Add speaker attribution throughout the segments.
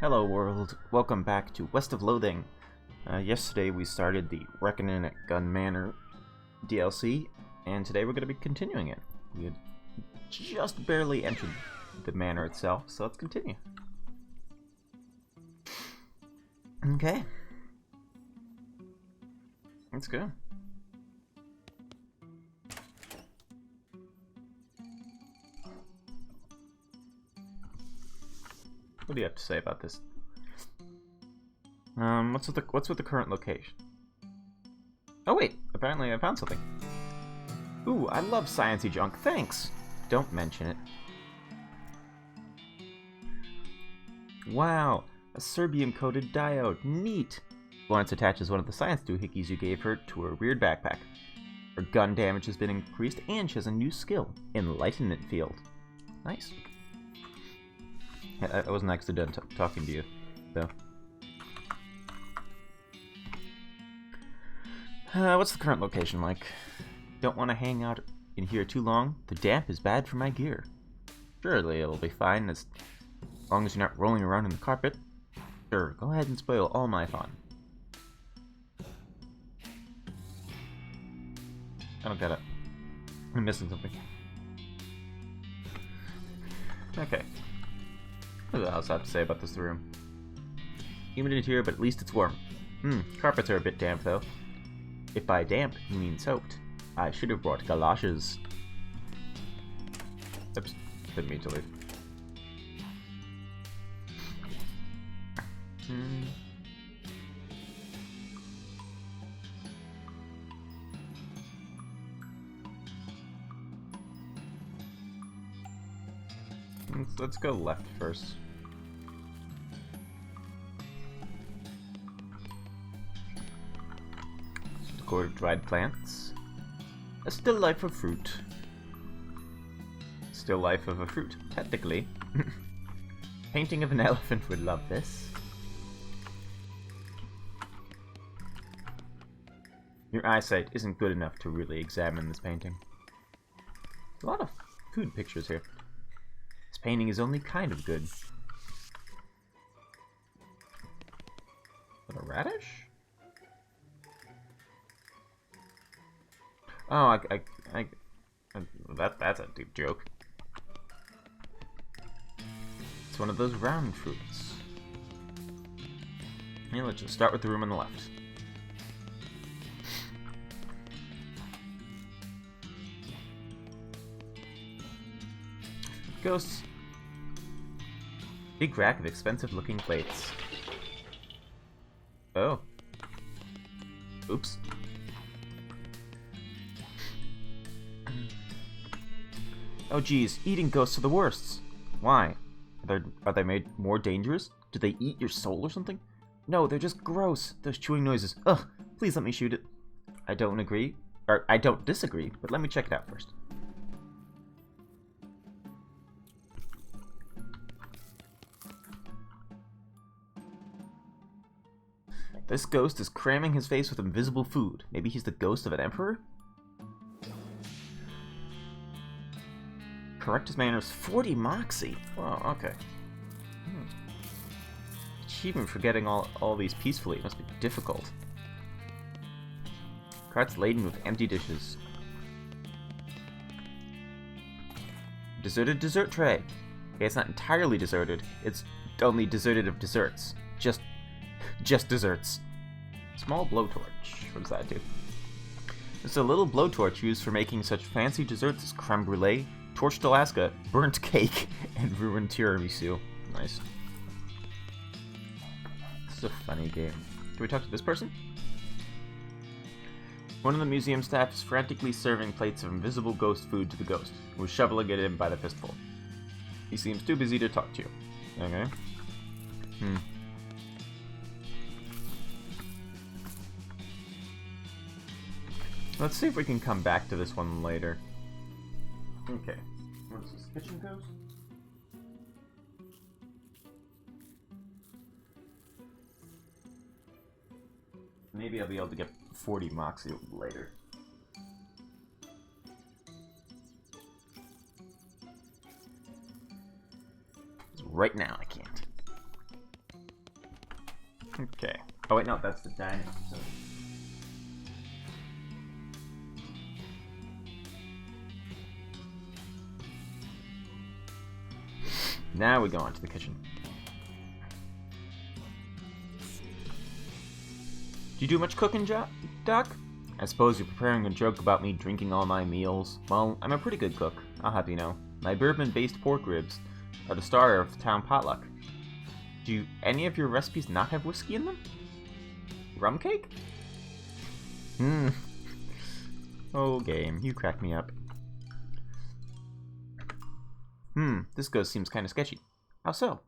Speaker 1: Hello world, welcome back to West of Loathing. Yesterday we started the Reckonin at Manor DLC, and today we're going to be continuing it. We had just barely entered the manor itself, so let's continue. Okay. Let's go. What do you have to say about this? What's with the current location? Oh wait, apparently I found something. Ooh, I love sciencey junk. Thanks. Don't mention it. Wow, a Serbium-coated diode. Neat. Florence attaches one of the science doohickeys you gave her to her weird backpack. Her gun damage has been increased, and she has a new skill, Enlightenment Field. Nice. I wasn't actually done talking to you, though. What's the current location like? Don't want to hang out in here too long. The damp is bad for my gear. Surely it'll be fine as long as you're not rolling around in the carpet. Sure, go ahead and spoil all my fun. I don't get it. I'm missing something. Okay. What else I have to say about this room? Humid in here, but at least it's warm. Carpets are a bit damp though. If by damp you mean soaked, I should have brought galoshes. Oops, didn't mean to leave. Let's go left first. Core of dried plants. A still life of fruit. Still life of a fruit, technically. Painting of an elephant would love this. Your eyesight isn't good enough to really examine this painting. A lot of food pictures here. This painting is only kind of good. What, a radish? Oh, that's a deep joke. It's one of those round fruits. Yeah, let's just start with the room on the left. Ghosts. Big rack of expensive-looking plates. Oh. Oops. Oh geez, eating ghosts are the worst. Why? Are they made more dangerous? Do they eat your soul or something? No, they're just gross. Those chewing noises. Ugh, please let me shoot it. I don't agree. Or, I don't disagree, but let me check it out first. This ghost is cramming his face with invisible food. Maybe he's the ghost of an emperor? Correct his manners. 40 moxie. Oh, okay. Achievement for getting all these peacefully must be difficult. Carts laden with empty dishes. Deserted dessert tray. Okay, it's not entirely deserted. It's only deserted of desserts. Just desserts. Small blowtorch. What does that do? It's a little blowtorch used for making such fancy desserts as creme brulee, torched Alaska, burnt cake, and ruined tiramisu. Nice. This is a funny game. Can we talk to this person? One of the museum staff is frantically serving plates of invisible ghost food to the ghost, who is shoveling it in by the fistful. He seems too busy to talk to you. Okay. Let's see if we can come back to this one later. Okay. What is this? Kitchen ghost? Maybe I'll be able to get 40 moxie later. Right now I can't. Okay. Oh wait, no, that's the dining. So. Now we go on to the kitchen. Do you do much cooking, Doc? I suppose you're preparing a joke about me drinking all my meals. Well, I'm a pretty good cook, I'll have you know. My bourbon-based pork ribs are the star of the town potluck. Do any of your recipes not have whiskey in them? Rum cake? Oh, game, you crack me up. This ghost seems kind of sketchy. How so?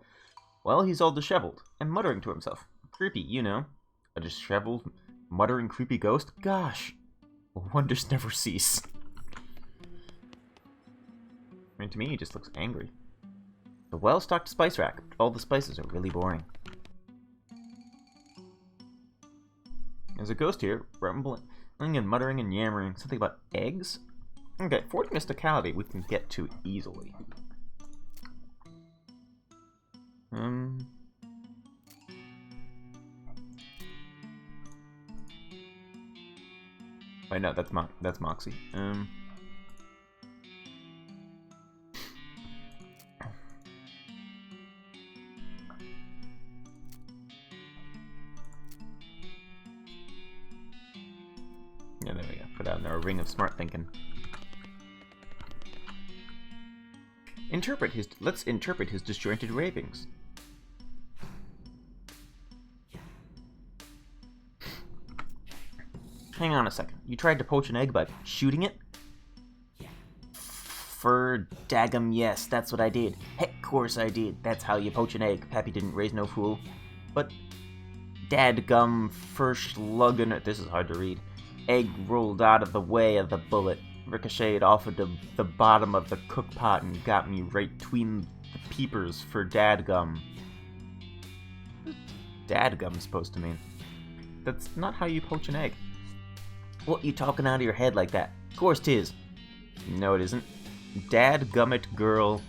Speaker 1: Well, he's all disheveled and muttering to himself. Creepy, you know. A disheveled, muttering, creepy ghost? Gosh, wonders never cease. I mean, to me, he just looks angry. A well-stocked spice rack. All the spices are really boring. There's a ghost here, rumbling and muttering and yammering. Something about eggs? Okay, 40 mysticality we can get to easily. Wait, no, that's Moxie. Yeah, there we go. Put out our ring of smart thinking. Let's interpret his disjointed ravings. Hang on a second. You tried to poach an egg by shooting it? For daggum, yes, that's what I did. Heck, course I did. That's how you poach an egg. Pappy didn't raise no fool. But dadgum first luggin' it. This is hard to read. Egg rolled out of the way of the bullet, ricocheted off of the bottom of the cook pot and got me right between the peepers for dadgum. Dadgum's supposed to mean? That's not how you poach an egg. What you talking out of your head like that? Of course 'tis. No, it isn't. Dadgummit, girl.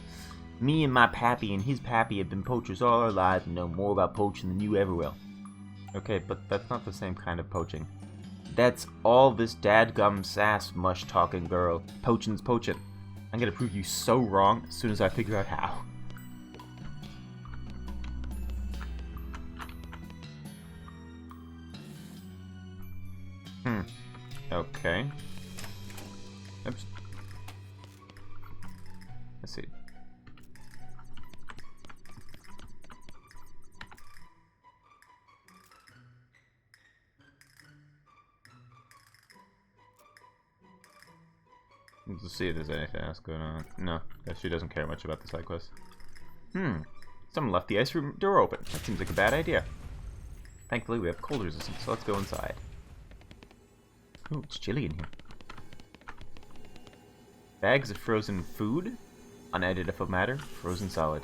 Speaker 1: Me and my pappy and his pappy have been poachers all our lives and know more about poaching than you ever will. Okay, but that's not the same kind of poaching. That's all this dadgum sass mush talking, girl. Poaching's poaching. I'm gonna prove you so wrong as soon as I figure out how. Okay. Oops. Let's see. Let's see if there's anything else going on. No, she doesn't care much about the side quest. Someone left the ice room door open. That seems like a bad idea. Thankfully, we have cold resistance, so let's go inside. Ooh, it's chilly in here. Bags of frozen food? Unedited if a matter, frozen solid.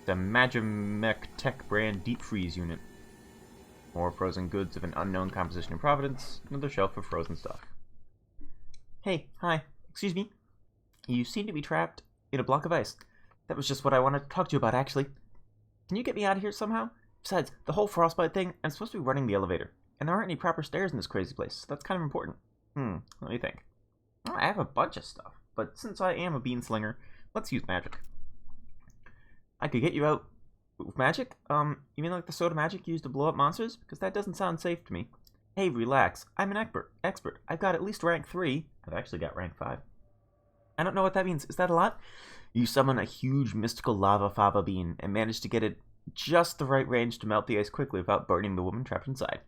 Speaker 1: The Magimech Tech brand deep freeze unit. More frozen goods of an unknown composition and provenance. Another shelf of frozen stuff. Hey, hi, excuse me. You seem to be trapped in a block of ice. That was just what I wanted to talk to you about, actually. Can you get me out of here somehow? Besides, the whole frostbite thing, I'm supposed to be running the elevator. And there aren't any proper stairs in this crazy place, so that's kind of important. What do you think? Well, I have a bunch of stuff, but since I am a bean slinger, let's use magic. I could get you out with magic? You mean like the soda magic used to blow up monsters? Because that doesn't sound safe to me. Hey, relax. I'm an expert. I've got at least rank 3. I've actually got rank 5. I don't know what that means. Is that a lot? You summon a huge mystical lava fava bean and manage to get it just the right range to melt the ice quickly without burning the woman trapped inside.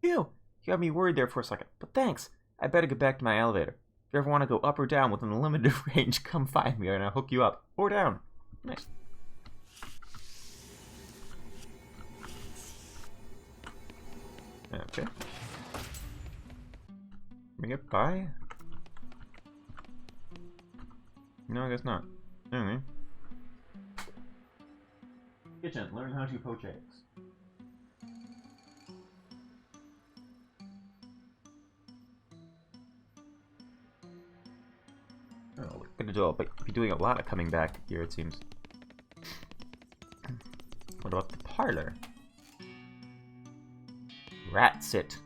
Speaker 1: Phew! You had me worried there for a second, but thanks. I better get back to my elevator. If you ever want to go up or down within a limited range, come find me and I'll hook you up. Or down. Nice. Okay. Bring it by? No, I guess not. Anyway. Kitchen, learn how to poach eggs. Oh, we're gonna be doing a lot of coming back here, it seems. What about the parlor? Rat sit.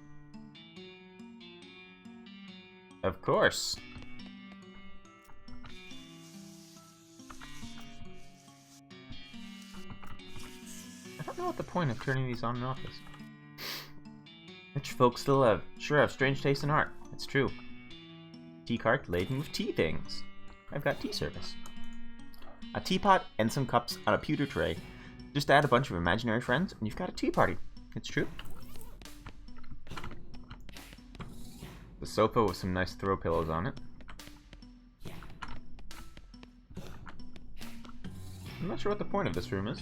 Speaker 1: Of course. I don't know what the point of turning these on and off is. Rich folks sure have strange taste in art. It's true. Tea cart laden with tea things. I've got tea service. A teapot and some cups on a pewter tray. Just add a bunch of imaginary friends and you've got a tea party. It's true. The sofa with some nice throw pillows on it. I'm not sure what the point of this room is.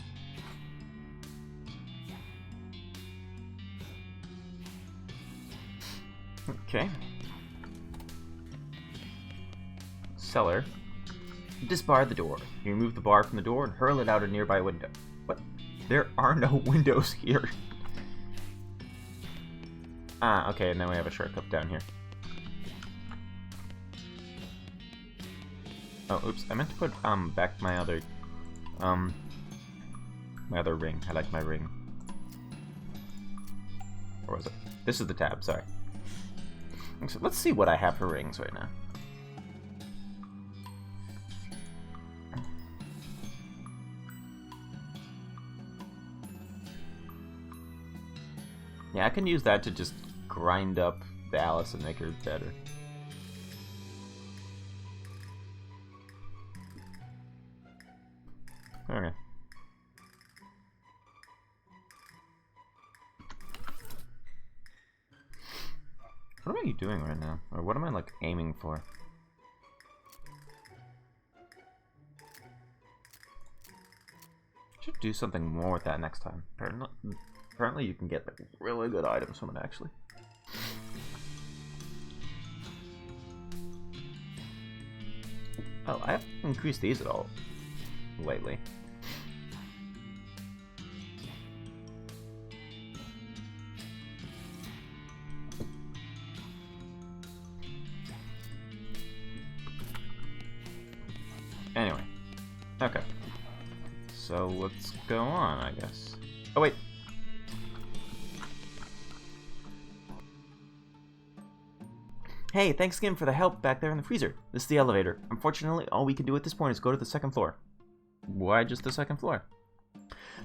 Speaker 1: Okay. Cellar. Disbar the door. You remove the bar from the door and hurl it out a nearby window. What? There are no windows here. Ah, okay, and then we have a shortcut down here. Oh, oops, I meant to put, back my other ring. I like my ring. Or was it? This is the tab, sorry. So let's see what I have for rings right now. Yeah, I can use that to just grind up the Alice and make her better. Okay. What am I doing right now? Or what am I, like, aiming for? Should do something more with that next time. Apparently you can get, like, really good items from it, actually. Oh, I haven't increased these at all lately. Anyway. Okay. So let's go on, I guess. Oh, wait. Hey, thanks again for the help back there in the freezer. This is the elevator. Unfortunately, all we can do at this point is go to the second floor. Why just the second floor?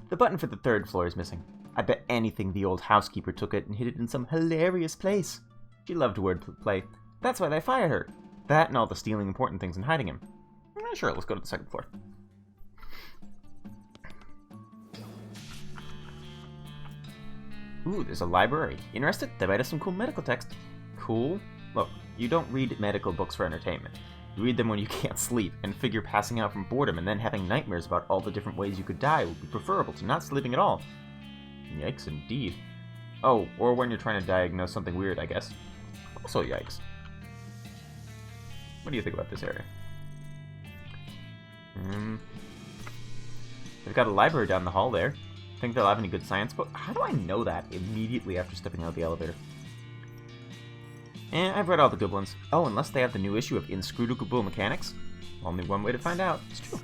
Speaker 1: The button for the third floor is missing. I bet anything the old housekeeper took it and hid it in some hilarious place. She loved wordplay. That's why they fired her. That and all the stealing important things and hiding him. Sure, let's go to the second floor. Ooh, there's a library. Interested? They might have some cool medical text. Cool. Look, you don't read medical books for entertainment. You read them when you can't sleep, and figure passing out from boredom and then having nightmares about all the different ways you could die would be preferable to not sleeping at all. Yikes indeed. Oh, or when you're trying to diagnose something weird, I guess. Also yikes. What do you think about this area? They've got a library down the hall there. Think they'll have any good science books? How do I know that immediately after stepping out of the elevator? I've read all the good ones. Oh, unless they have the new issue of Inscrutable Mechanics. Only one way to find out. It's true.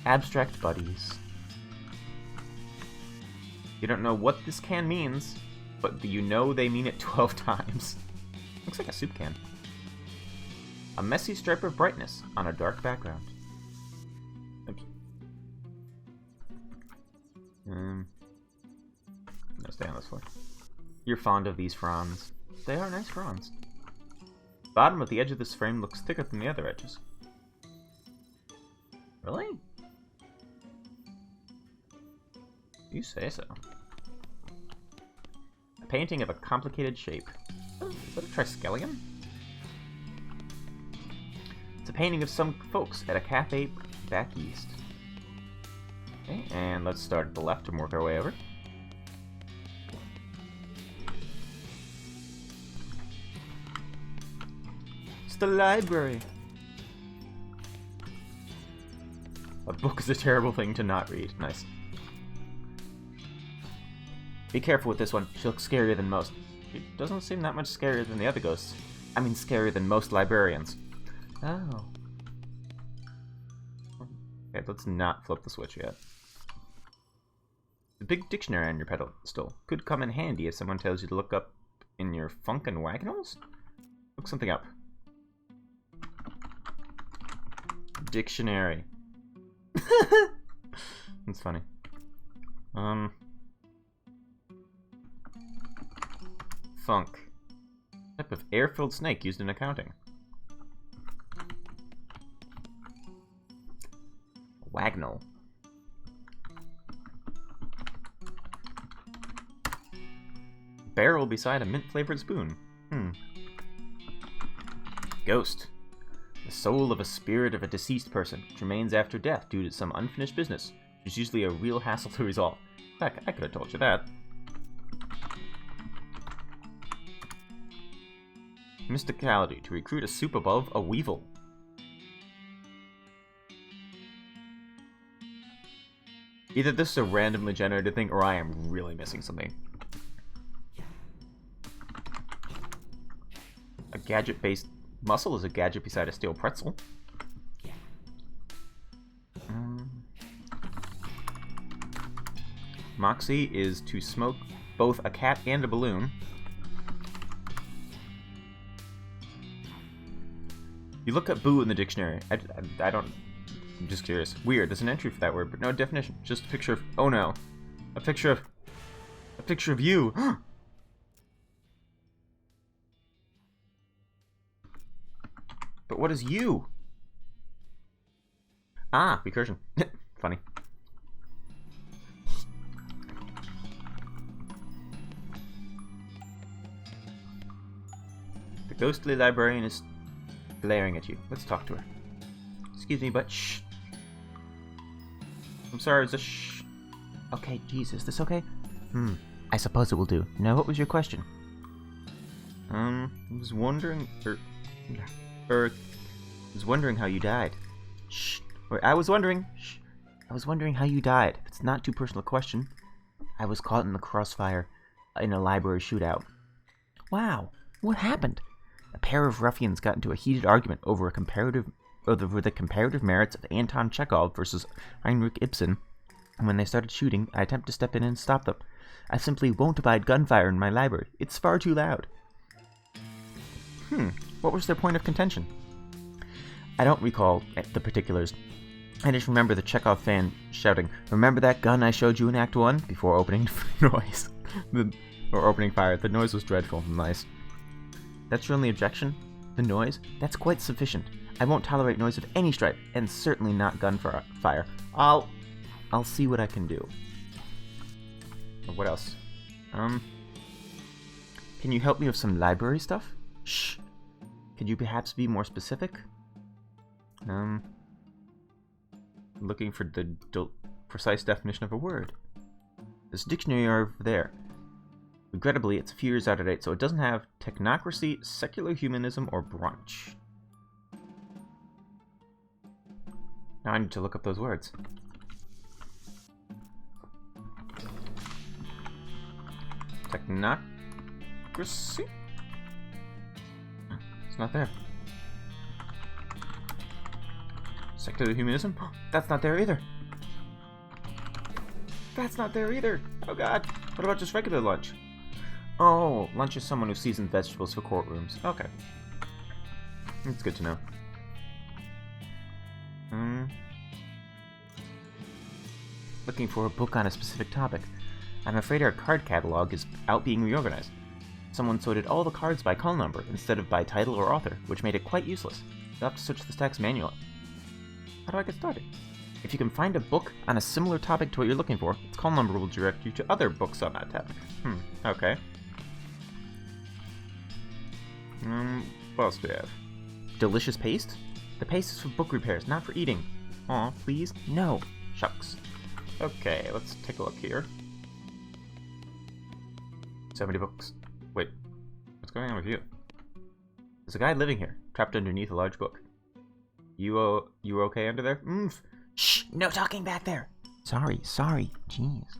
Speaker 1: Abstract buddies. You don't know what this can means, but you know they mean it 12 times. Looks like a soup can. A messy stripe of brightness on a dark background. Oops. No, stay on this floor. You're fond of these fronds. They are nice fronds. The bottom of the edge of this frame looks thicker than the other edges. Really? You say so. A painting of a complicated shape. Oh, is that a triskelion? It's a painting of some folks at a cafe back east. Okay, and let's start at the left and work our way over. It's the library. A book is a terrible thing to not read. Nice. Be careful with this one. She looks scarier than most. She doesn't seem that much scarier than the other ghosts. I mean, scarier than most librarians. Oh. Okay, let's not flip the switch yet. The big dictionary on your pedestal could come in handy if someone tells you to look up in your Funkin' Wagnalls? Look something up. Dictionary. That's funny. Funk. Type of air-filled snake used in accounting. Wagnall. Barrel beside a mint-flavored spoon. Ghost. The soul of a spirit of a deceased person, which remains after death due to some unfinished business, which is usually a real hassle to resolve. Heck, I could have told you that. Mysticality. To recruit a soup above a weevil. Either this is a randomly generated thing, or I am really missing something. A gadget-based muscle is a gadget beside a steel pretzel. Moxie is to smoke both a cat and a balloon. You look up boo in the dictionary. I don't... I'm just curious. Weird. There's an entry for that word, but no definition. Just a picture of... Oh no. A picture of you. But what is you? Ah, recursion. Funny. The ghostly librarian is glaring at you. Let's talk to her. Excuse me, but shh. I'm sorry, it's a shh. Okay, Jesus, this okay? I suppose it will do. Now, what was your question? I was wondering, I was wondering how you died. Shh. I was wondering how you died. If it's not too personal a question. I was caught in the crossfire in a library shootout. Wow, what happened? A pair of ruffians got into a heated argument over the comparative merits of Anton Chekhov versus Heinrich Ibsen. And when they started shooting, I attempted to step in and stop them. I simply won't abide gunfire in my library. It's far too loud. What was their point of contention? I don't recall the particulars. I just remember the Chekhov fan shouting, "Remember that gun I showed you in Act 1?" before opening opening fire. The noise was dreadful. Nice. That's your only objection? The noise? That's quite sufficient. I won't tolerate noise of any stripe, and certainly not gunfire. I'll see what I can do. What else? Can you help me with some library stuff? Shh. Could you perhaps be more specific? Looking for the precise definition of a word. This dictionary over there. Regrettably, it's a few years out of date, so it doesn't have technocracy, secular humanism, or brunch. Now I need to look up those words. Technocracy? It's not there. Secular humanism? That's not there either. That's not there either. Oh god. What about just regular lunch? Oh, lunch is someone who seasons vegetables for courtrooms. Okay. That's good to know. Looking for a book on a specific topic. I'm afraid our card catalog is out being reorganized. Someone sorted all the cards by call number instead of by title or author, which made it quite useless. You'll have to search the stacks manually. How do I get started? If you can find a book on a similar topic to what you're looking for, its call number will direct you to other books on that topic. Okay. What else do we have? Delicious paste? The paste is for book repairs, not for eating. Aw, please? No. Shucks. Okay, let's take a look here. So many books. Wait, what's going on with you? There's a guy living here, trapped underneath a large book. You okay under there? Shh! No talking back there! Sorry. Jeez.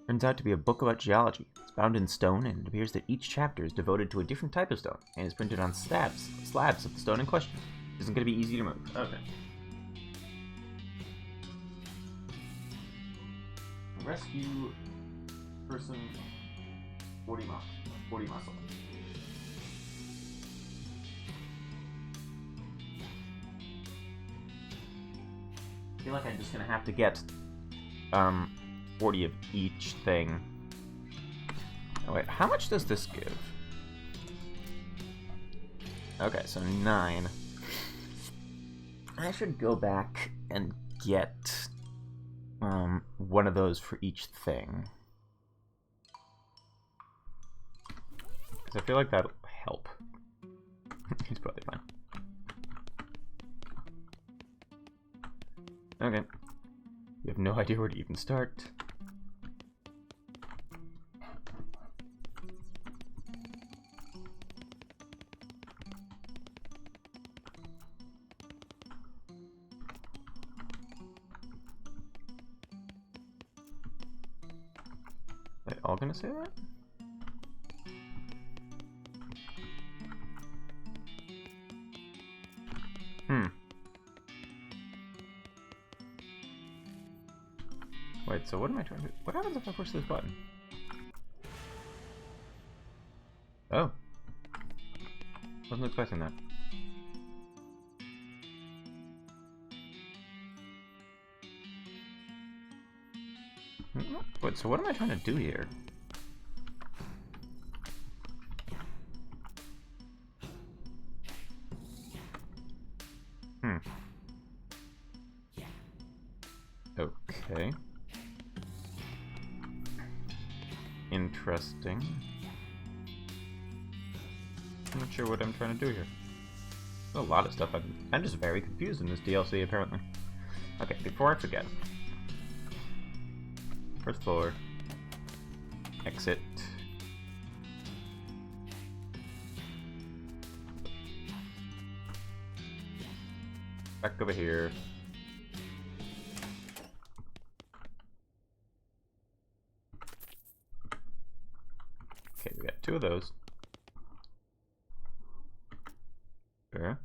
Speaker 1: Turns out to be a book about geology. It's bound in stone, and it appears that each chapter is devoted to a different type of stone, and is printed on slabs of the stone in question. It isn't going to be easy to move. Okay. Rescue person 40 muscle. I feel like I'm just gonna have to get 40 of each thing. Oh wait, how much does this give? Okay, so 9. I should go back and get one of those for each thing. Because I feel like that'll help. He's probably fine. Okay. We have no idea where to even start. Are they all gonna say that? Wait, so what am I trying to do? What happens if I push this button? Oh. Wasn't expecting that. Wait, so what am I trying to do here? Okay. Interesting. I'm not sure what I'm trying to do here. There's a lot of stuff. I'm just very confused in this DLC, apparently. Okay, before I forget. First floor. Exit. Back over here. Okay, we got 2 of those. Sure.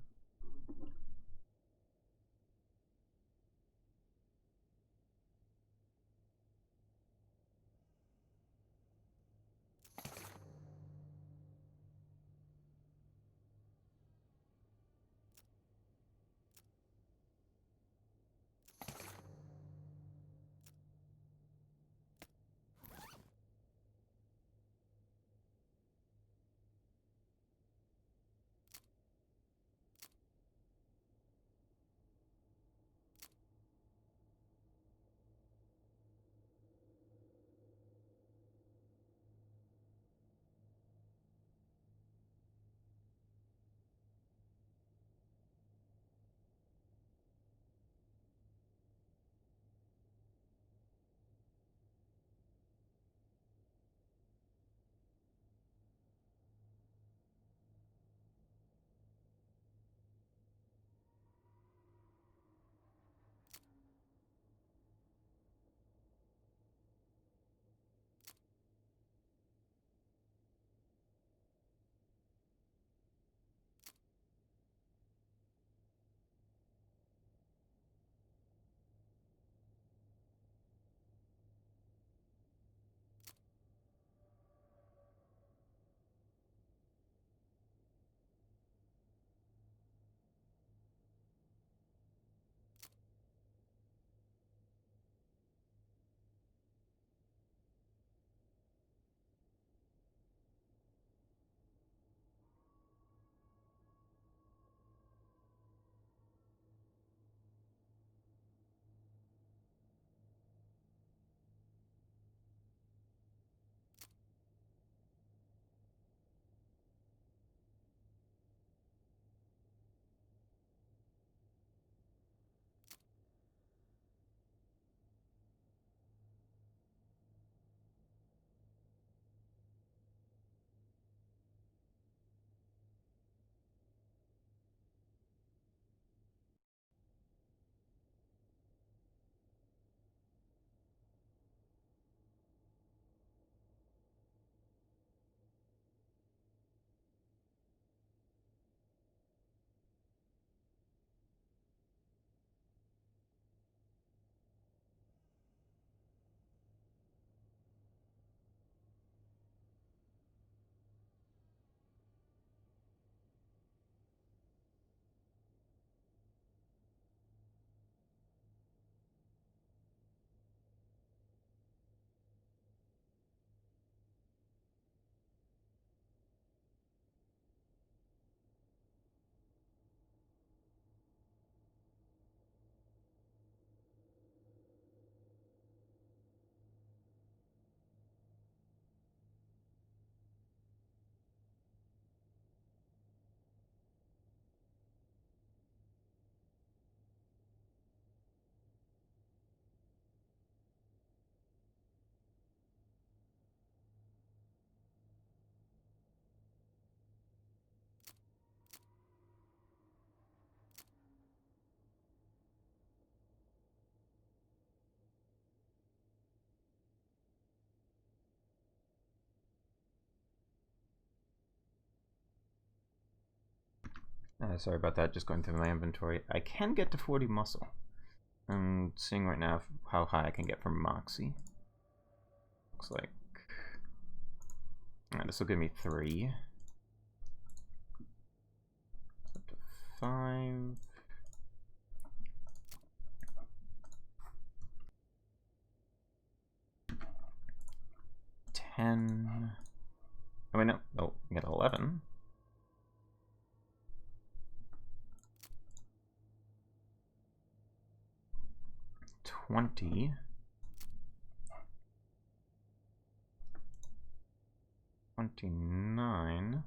Speaker 1: Sorry about that, just going through my inventory. I can get to 40 muscle. I'm seeing right now how high I can get from Moxie. Looks like... Alright, this will give me 3. Up to 5. $10. Oh wait, no. Oh, we got 11. $20. 29.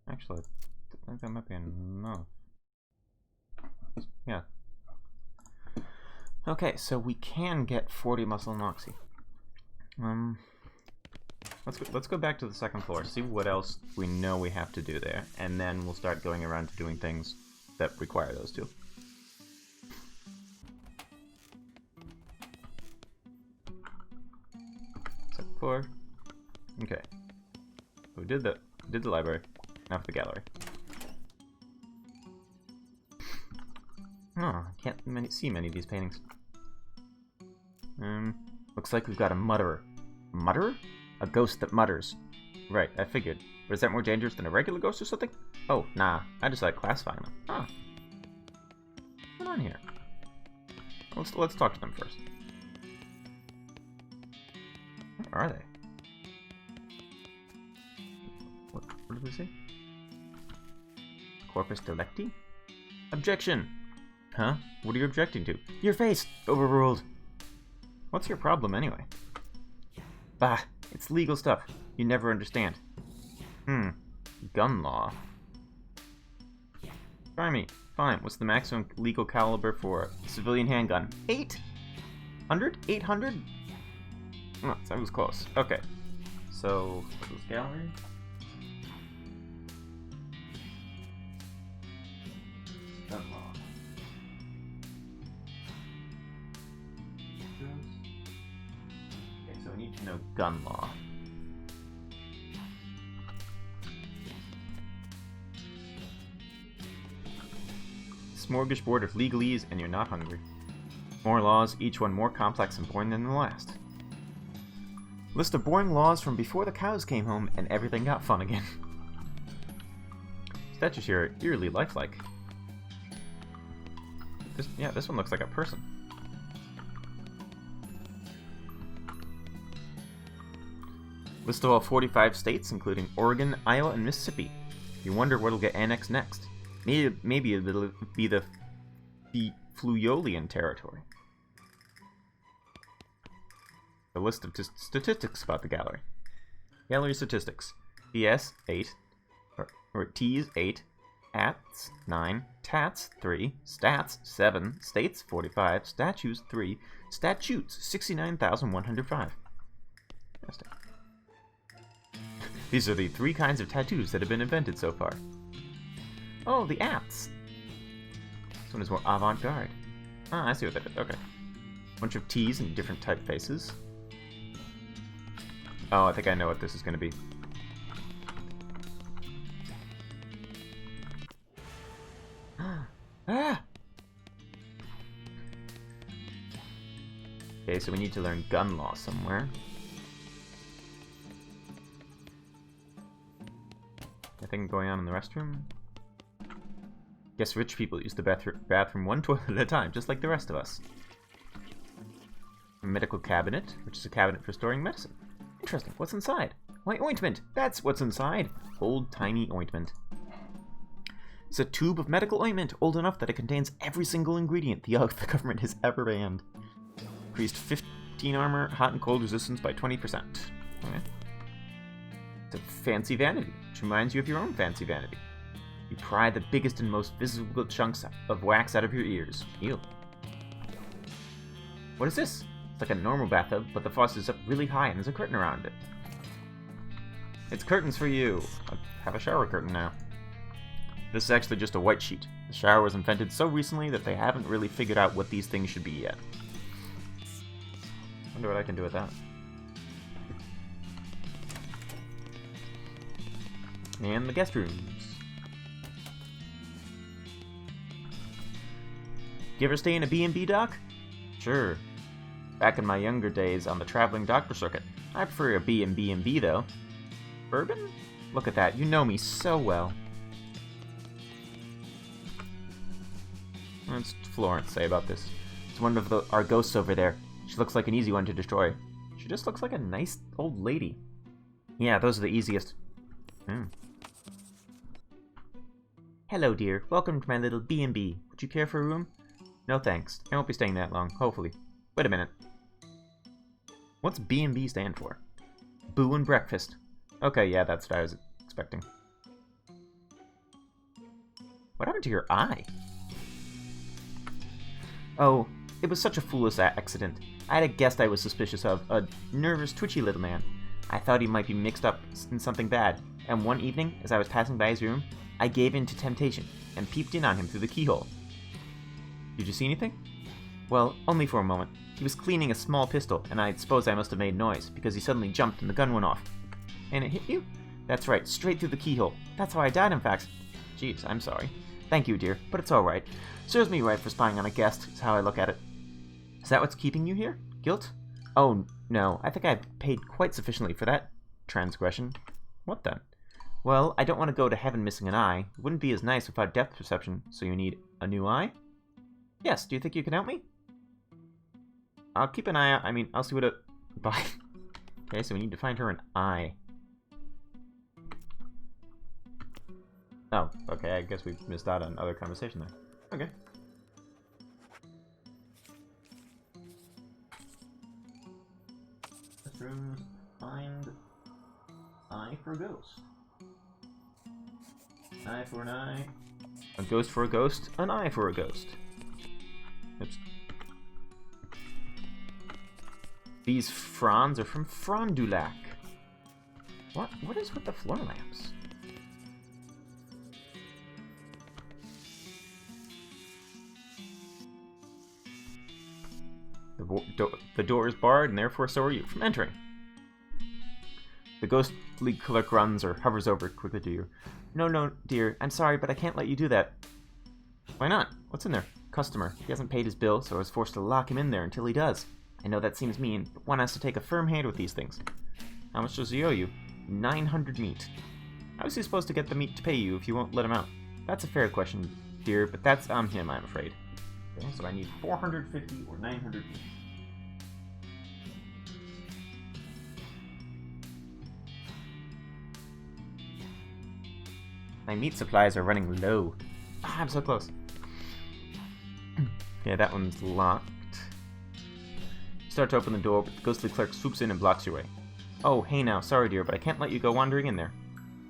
Speaker 1: Actually, I think that might be enough. Yeah. Okay, so we can get 40 muscle and Moxie. Let's go back to the second floor, see what else we know we have to do there, and then we'll start going around to doing things that require those two. Second floor. Okay. So we did the library. Now for the gallery. Oh, I can't see many of these paintings. Looks like we've got a mutterer. Mutterer? A ghost that mutters. Right, I figured. But is that more dangerous than a regular ghost or something? Oh, nah. I just like classifying them. Huh. What's going on here? Let's talk to them first. Where are they? What did they say? Corpus delicti? Objection! Huh? What are you objecting to? Your face! Overruled! What's your problem anyway? Bah! It's legal stuff. You never understand. Gun law. Try me. Fine. What's the maximum legal caliber for a civilian handgun? 800? 800? Oh, that was close. Okay. So, close gallery. Gun law. Okay, so we need to know gun law. Smorgasbord of legalese, and you're not hungry. More laws, each one more complex and boring than the last. List of boring laws from before the cows came home and everything got fun again. Statues here are eerily lifelike. This one looks like a person. List of all 45 states, including Oregon, Iowa, and Mississippi. You wonder what'll get annexed next. Maybe it'll be the Fluolian territory. A list of statistics about the gallery. Gallery statistics. PS 8, or T's 8, Ats 9, Tats 3, Stats 7, States 45, Statues 3, Statutes 69,105. Interesting. These are the 3 kinds of tattoos that have been invented so far. Oh, the Ats! This one is more avant-garde. Ah, I see what that is. Okay. Bunch of T's and different typefaces. Oh, I think I know what this is going to be. Ah! Okay, so we need to learn gun law somewhere. Anything going on in the restroom? Guess rich people use the bathroom one toilet at a time, just like the rest of us. A medical cabinet, which is a cabinet for storing medicine. Interesting. What's inside? Why, ointment! That's what's inside! Old, tiny ointment. It's a tube of medical ointment, old enough that it contains every single ingredient the government has ever banned. Increased 15 armor, hot and cold resistance by 20%. Okay. It's a fancy vanity, which reminds you of your own fancy vanity. You pry the biggest and most visible chunks of wax out of your ears. Ew. What is this? It's like a normal bathtub, but the faucet is up really high and there's a curtain around it. It's curtains for you. I have a shower curtain now. This is actually just a white sheet. The shower was invented so recently that they haven't really figured out what these things should be yet. Wonder what I can do with that. And the guest rooms. You ever stay in a B&B, Doc? Sure. Back in my younger days on the traveling doctor circuit. I prefer a B&B though. Bourbon? Look at that, you know me so well. What's Florence say about this? It's one of our ghosts over there. She looks like an easy one to destroy. She just looks like a nice old lady. Yeah, those are the easiest. Hello, dear. Welcome to my little B&B. Would you care for a room? No thanks. I won't be staying that long, hopefully. Wait a minute. What's B&B stand for? Boo and breakfast. Okay, yeah, that's what I was expecting. What happened to your eye? Oh, it was such a foolish accident. I had a guest I was suspicious of, a nervous, twitchy little man. I thought he might be mixed up in something bad, and one evening, as I was passing by his room, I gave in to temptation, and peeped in on him through the keyhole. Did you see anything? Well, only for a moment. He was cleaning a small pistol, and I suppose I must have made noise, because he suddenly jumped and the gun went off. And it hit you? That's right, straight through the keyhole. That's how I died, in fact. Jeez, I'm sorry. Thank you, dear, but it's alright. Serves me right for spying on a guest, is how I look at it. Is that what's keeping you here? Guilt? Oh, no, I think I've paid quite sufficiently for that transgression. What then? Well, I don't want to go to heaven missing an eye. It wouldn't be as nice without depth perception, so you need a new eye? Yes, do you think you can help me? I'll keep an eye out. I'll see what it... Bye. Okay, so we need to find her an eye. Oh, okay, I guess we missed out on another conversation there. Okay. This room, find eye for a ghost. Eye for an eye. A ghost for a ghost. An eye for a ghost. Oops. These fronds are from Frond du Lac. What is with the floor lamps? The door is barred, and therefore so are you from entering. The ghostly clerk runs or hovers over quickly to you. No, dear, I'm sorry, but I can't let you do that. Why not? What's in there? Customer. He hasn't paid his bill, so I was forced to lock him in there until he does. I know that seems mean, but one has to take a firm hand with these things. How much does he owe you? 900 meat. How is he supposed to get the meat to pay you if you won't let him out? That's a fair question, dear, but that's on him, I'm afraid. Okay, so I need 450 or 900 meat. My meat supplies are running low. Ah, I'm so close. Okay, that one's locked. You start to open the door, but the ghostly clerk swoops in and blocks your way. Oh, hey now, sorry dear, but I can't let you go wandering in there.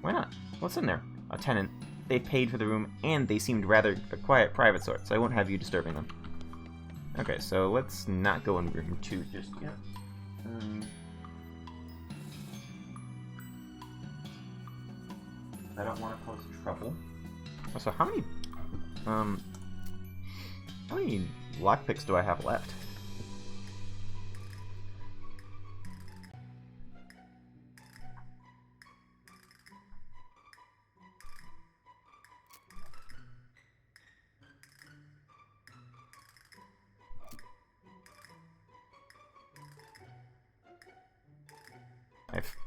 Speaker 1: Why not? What's in there? A tenant. They paid for the room, and they seemed rather a quiet, private sort, so I won't have you disturbing them. Okay, so let's not go in room 2 just yet. I don't want to cause trouble. Also, how many lockpicks do I have left?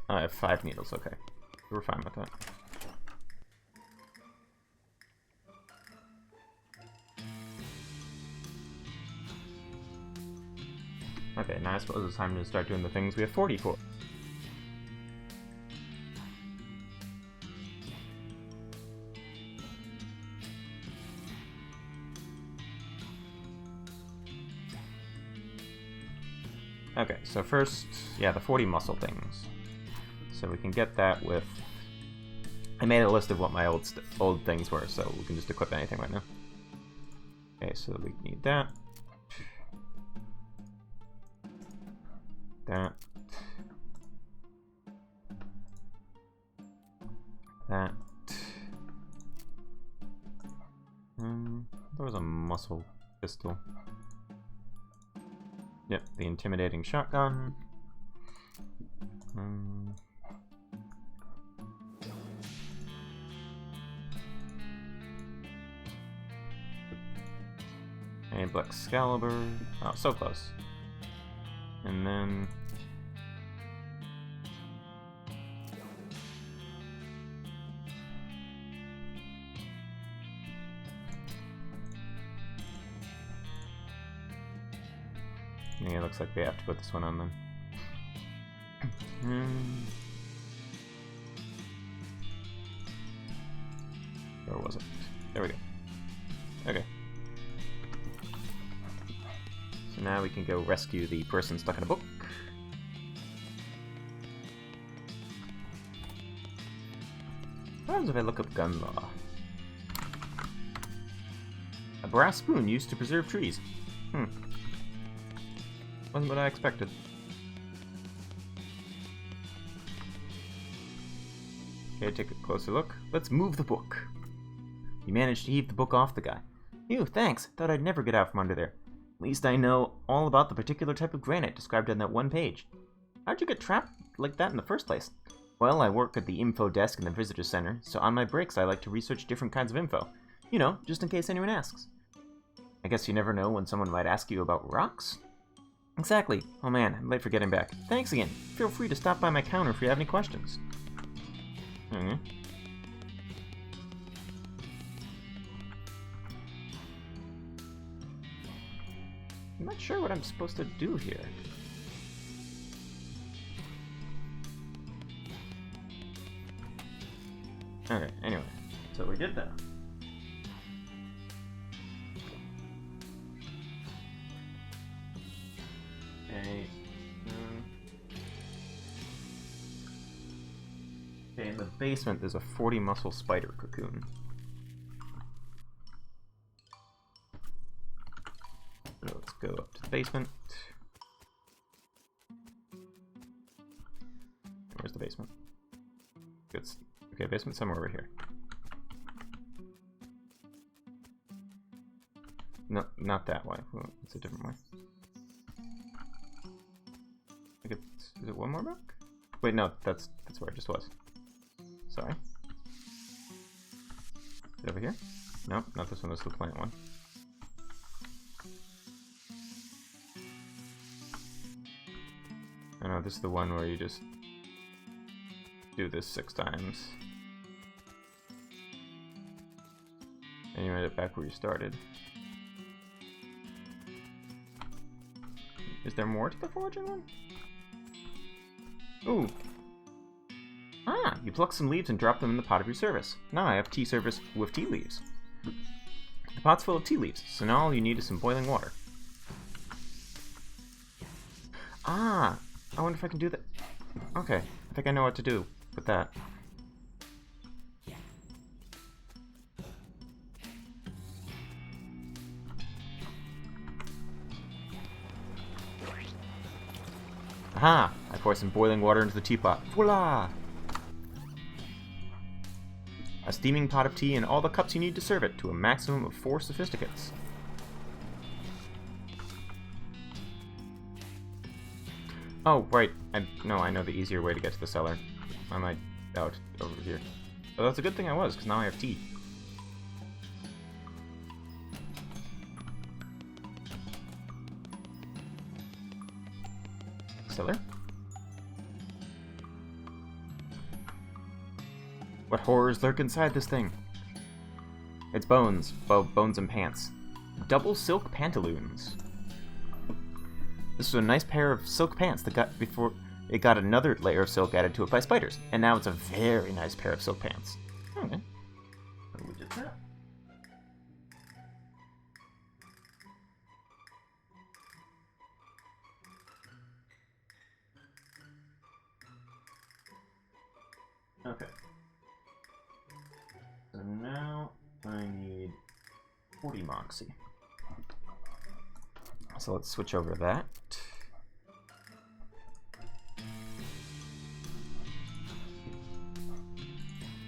Speaker 1: I have 5 needles, okay. We're fine with that. Okay, now I suppose it's time to start doing the things we have 40 for. Okay, so first, yeah, the 40 muscle things. So we can get that with... I made a list of what my old things were, so we can just equip anything right now. Okay, so we need that. That. That. There was a muscle pistol. Yep, the intimidating shotgun. A Black Excalibur. Oh, so close. And then... yeah, it looks like we have to put this one on then. Where was it? There we go. Okay. So now we can go rescue the person stuck in a book. What happens if I look up gun law? A brass spoon used to preserve trees. Wasn't what I expected. Okay, take a closer look. Let's move the book. You managed to heave the book off the guy. Ew, thanks. Thought I'd never get out from under there. At least I know all about the particular type of granite described on that one page. How'd you get trapped like that in the first place? Well, I work at the info desk in the visitor center, so on my breaks I like to research different kinds of info. You know, just in case anyone asks. I guess you never know when someone might ask you about rocks? Exactly. Oh man, I'm late for getting back. Thanks again. Feel free to stop by my counter if you have any questions. I'm not sure what I'm supposed to do here. Okay, anyway. So we did that. Okay. Okay, in the basement there's a 40 muscle spider cocoon. So let's go up to the basement. Where's the basement? Good. Okay, basement somewhere over here. No, not that way. It's a different way. Is it one more book? Wait, no, that's where it just was. Sorry. Is it over here? Nope, not this one. This is the plant one. Oh no, this is the one where you just do this 6 times. And you end up back where you started. Is there more to the foraging one? Ooh. Ah, you pluck some leaves and drop them in the pot of your service. Now I have tea service with tea leaves. The pot's full of tea leaves, so now all you need is some boiling water. Ah, I wonder if I can do that. Okay, I think I know what to do with that. Aha! I pour some boiling water into the teapot. Voila! A steaming pot of tea and all the cups you need to serve it to a maximum of 4 sophisticates. Oh, right. I know the easier way to get to the cellar. I might out over here. But that's a good thing I was, because now I have tea. Cellar? What horrors lurk inside this thing? It's bones. Bones and pants. Double silk pantaloons. This was a nice pair of silk pants that got before it got another layer of silk added to it by spiders. And now it's a very nice pair of silk pants. Okay. So we did that. Okay. So now I need 40 Moxie. So let's switch over to that.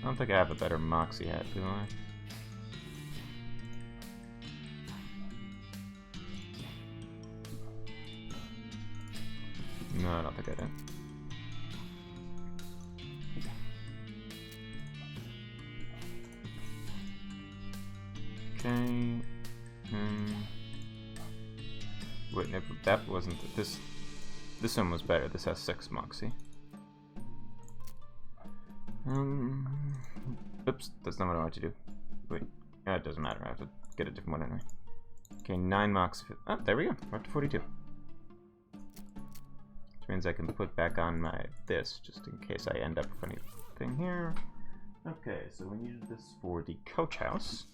Speaker 1: I don't think I have a better Moxie hat, do I? No, I don't think I did. Okay. Wait, no, that wasn't this. This one was better. This has 6 Moxie. Oops, that's not what I want to do. Wait, it doesn't matter. I have to get a different one anyway. Okay, 9 Mox. Oh, there we go. We're up to 42. Which means I can put back on my this, just in case I end up with anything here. Okay, so we needed this for the coach house.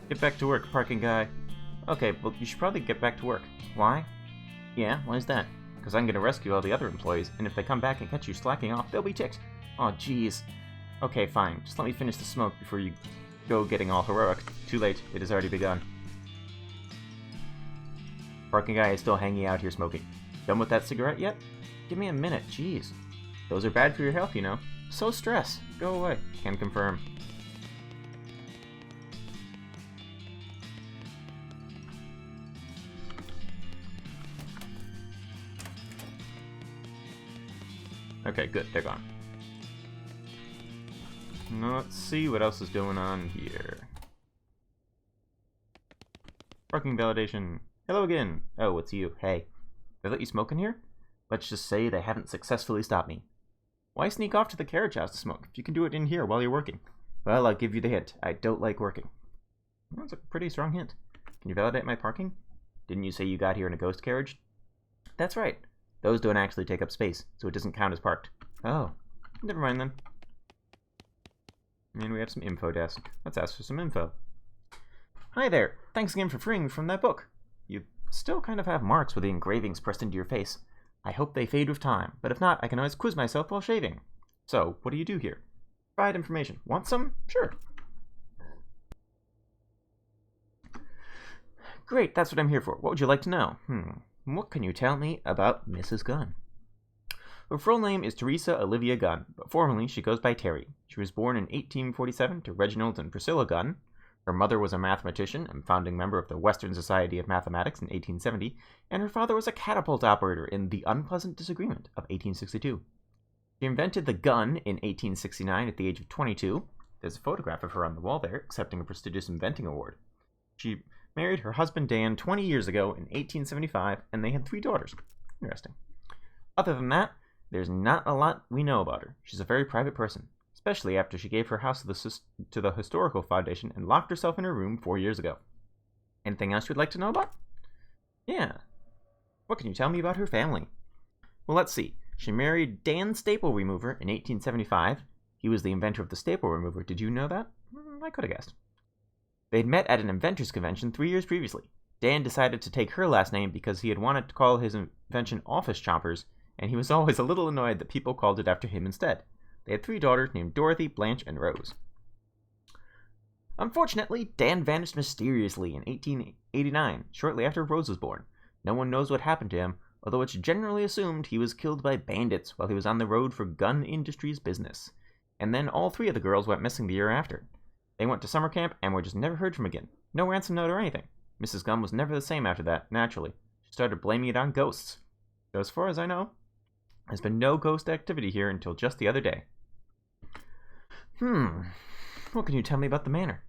Speaker 1: Get back to work, parking guy. Okay, well, you should probably get back to work. Why? Yeah, why is that? Because I'm gonna rescue all the other employees, and if they come back and catch you slacking off, they'll be ticked. Aw, jeez. Okay, fine. Just let me finish the smoke before you go getting all heroic. Too late. It has already begun. Parking guy is still hanging out here smoking. Done with that cigarette yet? Give me a minute, jeez. Those are bad for your health, you know. So stress. Go away. Can confirm. Okay, good. They're gone. Now let's see what else is going on here. Parking validation. Hello again. Oh, it's you. Hey. They let you smoke in here? Let's just say they haven't successfully stopped me. Why sneak off to the carriage house to smoke if you can do it in here while you're working? Well, I'll give you the hint. I don't like working. That's a pretty strong hint. Can you validate my parking? Didn't you say you got here in a ghost carriage? That's right. Those don't actually take up space, so it doesn't count as parked. Oh. Never mind then. And we have some info desk. Let's ask for some info. Hi there. Thanks again for freeing me from that book. You still kind of have marks with the engravings pressed into your face. I hope they fade with time, but if not, I can always quiz myself while shaving. So, what do you do here? Provide information. Want some? Sure. Great, that's what I'm here for. What would you like to know? What can you tell me about Mrs. Gunn? Her full name is Teresa Olivia Gunn, but formerly she goes by Terry. She was born in 1847 to Reginald and Priscilla Gunn. Her mother was a mathematician and founding member of the Western Society of Mathematics in 1870, and her father was a catapult operator in The Unpleasant Disagreement of 1862. She invented the gun in 1869 at the age of 22. There's a photograph of her on the wall there, accepting a prestigious inventing award. She married her husband Dan 20 years ago in 1875, and they had 3 daughters. Interesting. Other than that, there's not a lot we know about her. She's a very private person, especially after she gave her house to the Historical Foundation and locked herself in her room 4 years ago. Anything else you'd like to know about? Yeah. What can you tell me about her family? Well, let's see. She married Dan Staple Remover in 1875. He was the inventor of the staple remover. Did you know that? I could have guessed. They'd met at an inventors convention 3 years previously. Dan decided to take her last name because he had wanted to call his invention Office Chompers, and he was always a little annoyed that people called it after him instead. They had 3 daughters named Dorothy, Blanche, and Rose. Unfortunately, Dan vanished mysteriously in 1889, shortly after Rose was born. No one knows what happened to him, although it's generally assumed he was killed by bandits while he was on the road for gun industry's business. And then all 3 of the girls went missing the year after. They went to summer camp and were just never heard from again. No ransom note or anything. Mrs. Gunn was never the same after that, naturally. She started blaming it on ghosts. So as far as I know, there's been no ghost activity here until just the other day. What can you tell me about the manor?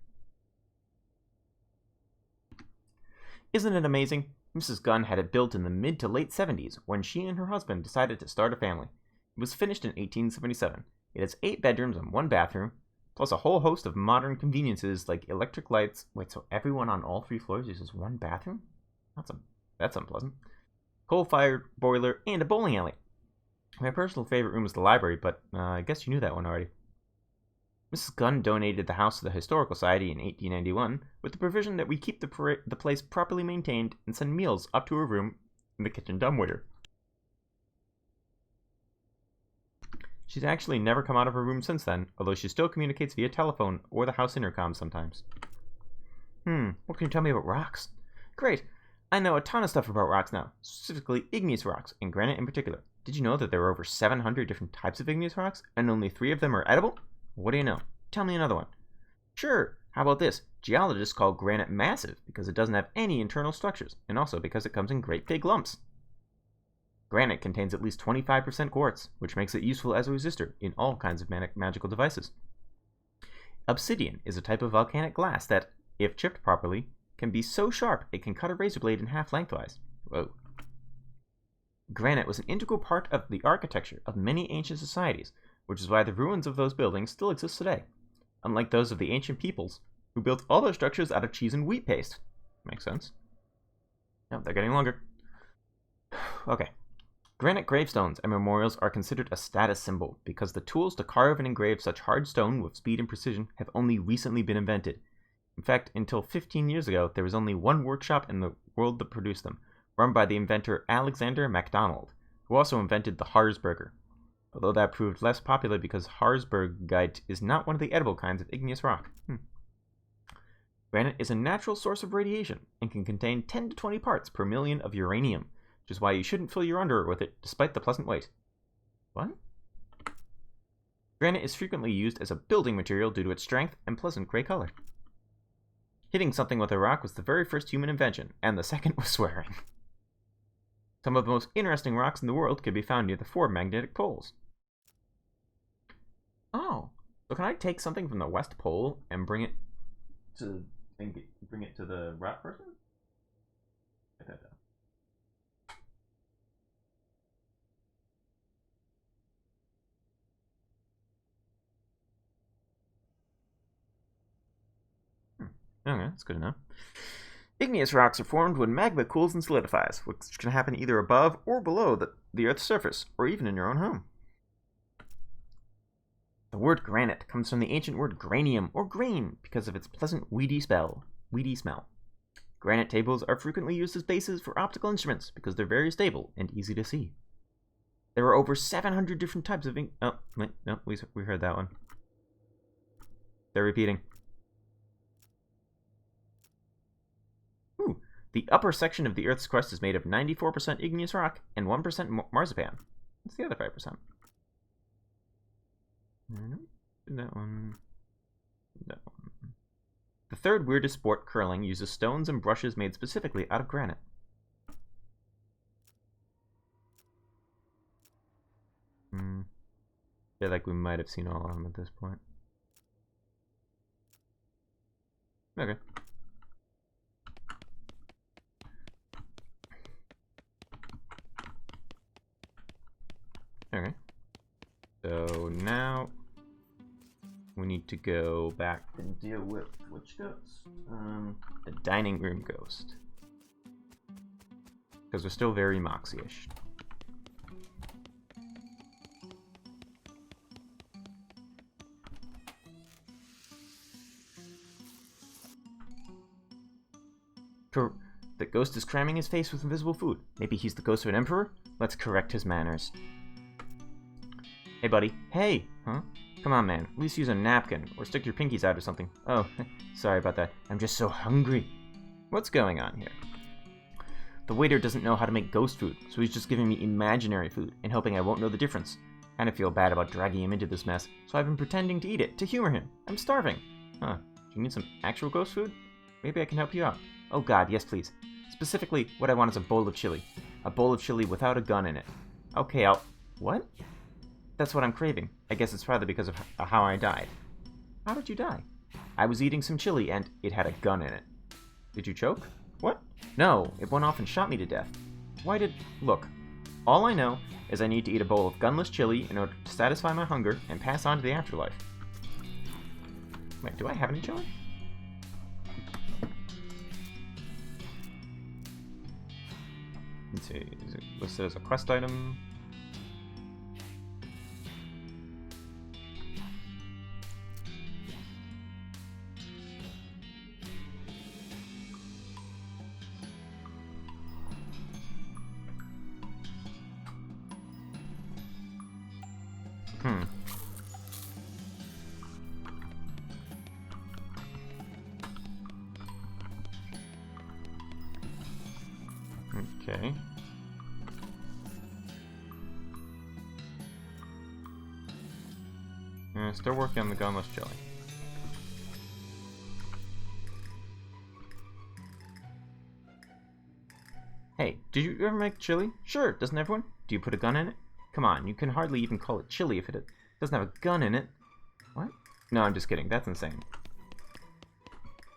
Speaker 1: Isn't it amazing? Mrs. Gunn had it built in the mid to late 70s when she and her husband decided to start a family. It was finished in 1877. It has 8 bedrooms and 1 bathroom, plus a whole host of modern conveniences like electric lights. Wait, so everyone on all 3 floors uses 1 bathroom? That's unpleasant. Coal-fired boiler and a bowling alley. My personal favorite room is the library, but I guess you knew that one already. Mrs. Gunn donated the house to the Historical Society in 1891 with the provision that we keep the place properly maintained and send meals up to her room in the kitchen dumbwaiter. She's actually never come out of her room since then, although she still communicates via telephone or the house intercom sometimes. What can you tell me about rocks? Great. I know a ton of stuff about rocks now, specifically igneous rocks, and granite in particular. Did you know that there are over 700 different types of igneous rocks, and only 3 of them are edible? What do you know? Tell me another one. Sure, how about this? Geologists call granite massive because it doesn't have any internal structures, and also because it comes in great big lumps. Granite contains at least 25% quartz, which makes it useful as a resistor in all kinds of magical devices. Obsidian is a type of volcanic glass that, if chipped properly, can be so sharp it can cut a razor blade in half lengthwise. Whoa. Granite was an integral part of the architecture of many ancient societies, which is why the ruins of those buildings still exist today, unlike those of the ancient peoples, who built all their structures out of cheese and wheat paste. Makes sense. Oh, they're getting longer. Okay. Granite gravestones and memorials are considered a status symbol because the tools to carve and engrave such hard stone with speed and precision have only recently been invented. In fact, until 15 years ago, there was only one workshop in the world that produced them, run by the inventor Alexander MacDonald, who also invented the Harzburger, although that proved less popular because Harzburgite is not one of the edible kinds of igneous rock. Granite is a natural source of radiation and can contain 10 to 20 parts per million of uranium, which is why you shouldn't fill your underwear with it despite the pleasant weight. What? Granite is frequently used as a building material due to its strength and pleasant gray color. Hitting something with a rock was the very first human invention, and the second was swearing. Some of the most interesting rocks in the world can be found near the 4 magnetic poles. Oh, so can I take something from the West Pole and bring it to the rock person? Okay, that's good enough. Igneous rocks are formed when magma cools and solidifies, which can happen either above or below the Earth's surface, or even in your own home. The word granite comes from the ancient word granium, or grain, because of its pleasant weedy smell. Granite tables are frequently used as bases for optical instruments because they're very stable and easy to see. There are over 700 different types of oh, wait, no, we heard that one. They're repeating. The upper section of the Earth's crust is made of 94% igneous rock and 1% marzipan. What's the other 5%? That one. That one. The third weirdest sport, curling, uses stones and brushes made specifically out of granite. I feel like we might have seen all of them at this point. Okay. Okay. So now we need to go back and deal with which ghost? The dining room ghost. Because we're still very Moxie-ish. The ghost is cramming his face with invisible food. Maybe he's the ghost of an emperor? Let's correct his manners. Hey, buddy. Hey! Huh? Come on, man. At least use a napkin, or stick your pinkies out or something. Oh, sorry about that. I'm just so hungry. What's going on here? The waiter doesn't know how to make ghost food, so he's just giving me imaginary food, and hoping I won't know the difference. I kind of feel bad about dragging him into this mess, so I've been pretending to eat it, to humor him. I'm starving. Huh. Do you need some actual ghost food? Maybe I can help you out. Oh god, yes please. Specifically, what I want is a bowl of chili. A bowl of chili without a gun in it. Okay, What? That's what I'm craving. I guess it's probably because of how I died. How did you die? I was eating some chili and it had a gun in it. Did you choke? What? No, it went off and shot me to death. Look, all I know is I need to eat a bowl of gunless chili in order to satisfy my hunger and pass on to the afterlife. Wait, do I have any chili? Let's see, is it listed as a quest item? Okay. Still working on the gunless chili. Hey, did you ever make chili? Sure, doesn't everyone? Do you put a gun in it? Come on, you can hardly even call it chili if it doesn't have a gun in it. What? No, I'm just kidding. That's insane.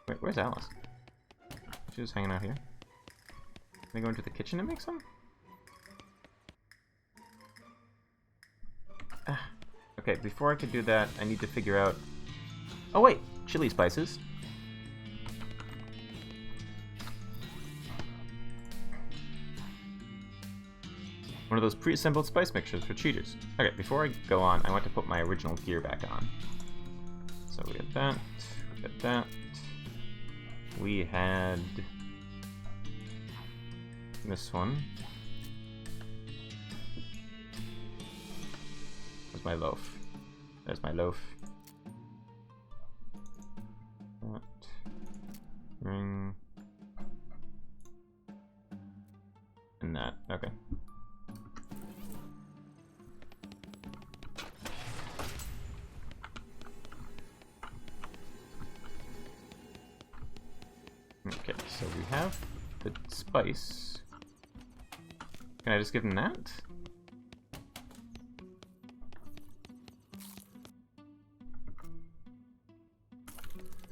Speaker 1: Wait, where's Alice? She's just hanging out here. Can I go into the kitchen and make some? Okay, before I could do that, I need to figure out... Oh wait! Chili spices. One of those pre-assembled spice mixtures for cheaters. Okay, before I go on, I want to put my original gear back on. So we got that, we got that. We had... this one. Where's my loaf? There's my loaf. That. Ring. And that. Okay. Okay, so we have the spice. Can I just give him that?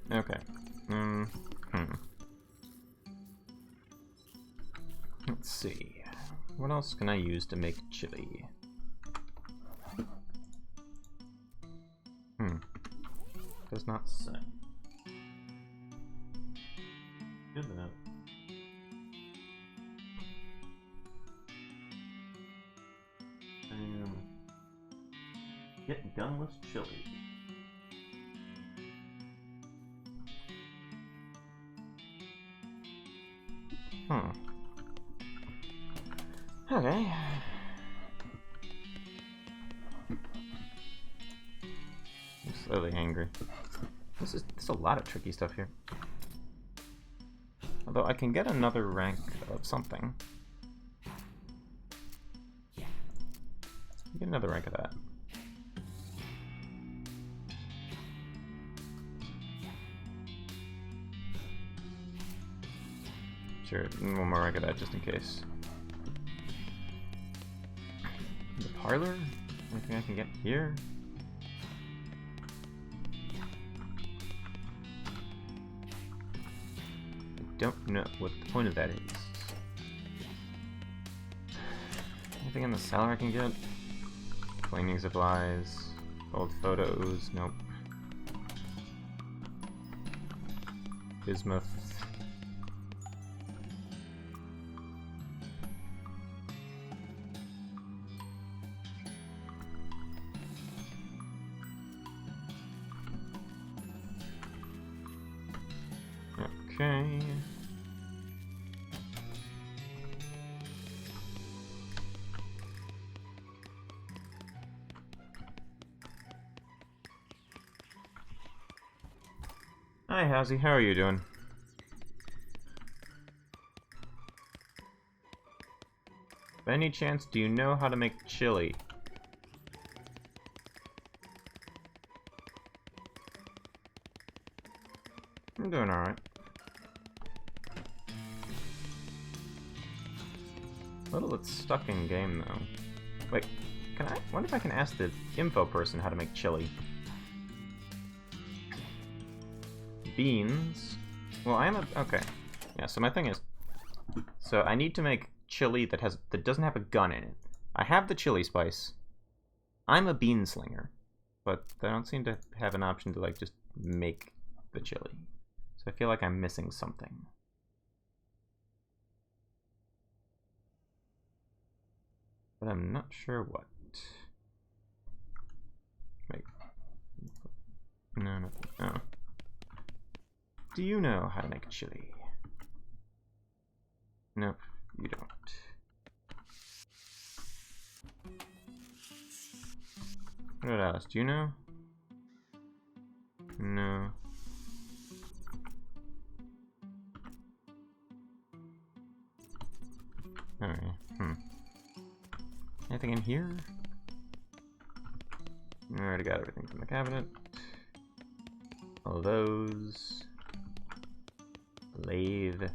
Speaker 1: Okay. Let's see. What else can I use to make chili? Does not say. Good enough. Get gunless chili. Okay. I'm slowly angry. There's a lot of tricky stuff here. Although I can get another rank of something. Get another rank of that. Sure, one more rank of that just in case. The parlor? Anything I can get here? I don't know what the point of that is. Anything in the cellar I can get? Cleaning supplies, old photos, nope. Bismuth. Okay. Hi, Howsy. How are you doing? By any chance, do you know how to make chili? I'm doing alright. A little bit stuck in game, though. Wait, can I? Wonder if I can ask the info person how to make chili. Beans. Well, okay. Yeah, so my thing is... So I need to make chili that doesn't have a gun in it. I have the chili spice. I'm a bean slinger. But I don't seem to have an option to, like, just make the chili. So I feel like I'm missing something. But I'm not sure what. Wait. No. Oh. Do you know how to make chili? Nope, you don't. What about Alice? Do you know? No. Alright, Anything in here? I already got everything from the cabinet. All of those. Lathe.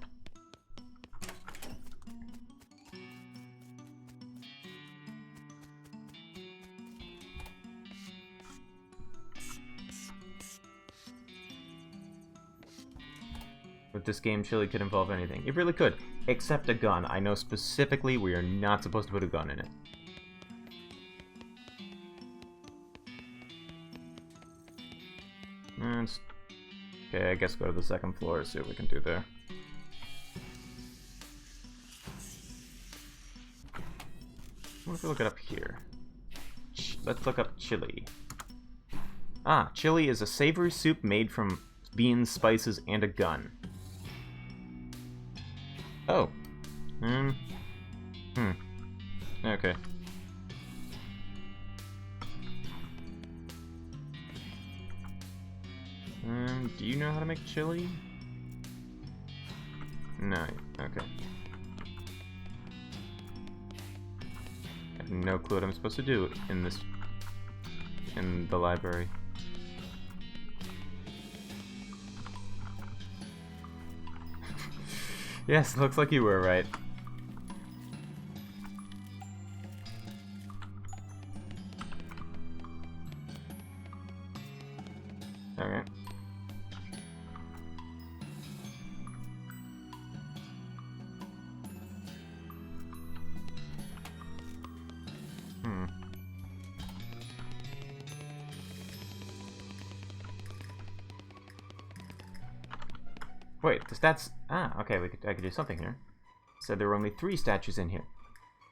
Speaker 1: With this game, chili could involve anything. It really could. Except a gun. I know specifically we are not supposed to put a gun in it. Okay, I guess go to the second floor, see what we can do there. What if we look it up here? Let's look up chili. Ah, chili is a savory soup made from beans, spices, and a gun. Oh. Okay. Do you know how to make chili? No. Okay. I have no clue what I'm supposed to do in the library. Yes, looks like you were right. Okay. Wait, the stats... Ah, okay, I could do something here. It said there were only 3 statues in here.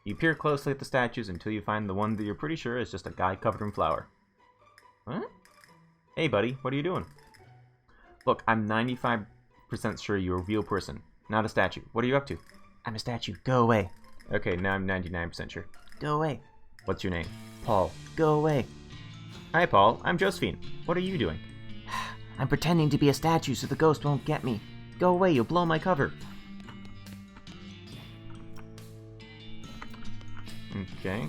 Speaker 1: You peer closely at the statues until you find the one that you're pretty sure is just a guy covered in flour. What? Hey, buddy, what are you doing? Look, I'm 95% sure you're a real person, not a statue. What are you up to? I'm a statue. Go away. Okay, now I'm 99% sure. Go away. What's your name? Paul. Go away. Hi, Paul. I'm Josephine. What are you doing? I'm pretending to be a statue so the ghost won't get me. Go away, you'll blow my cover. Okay.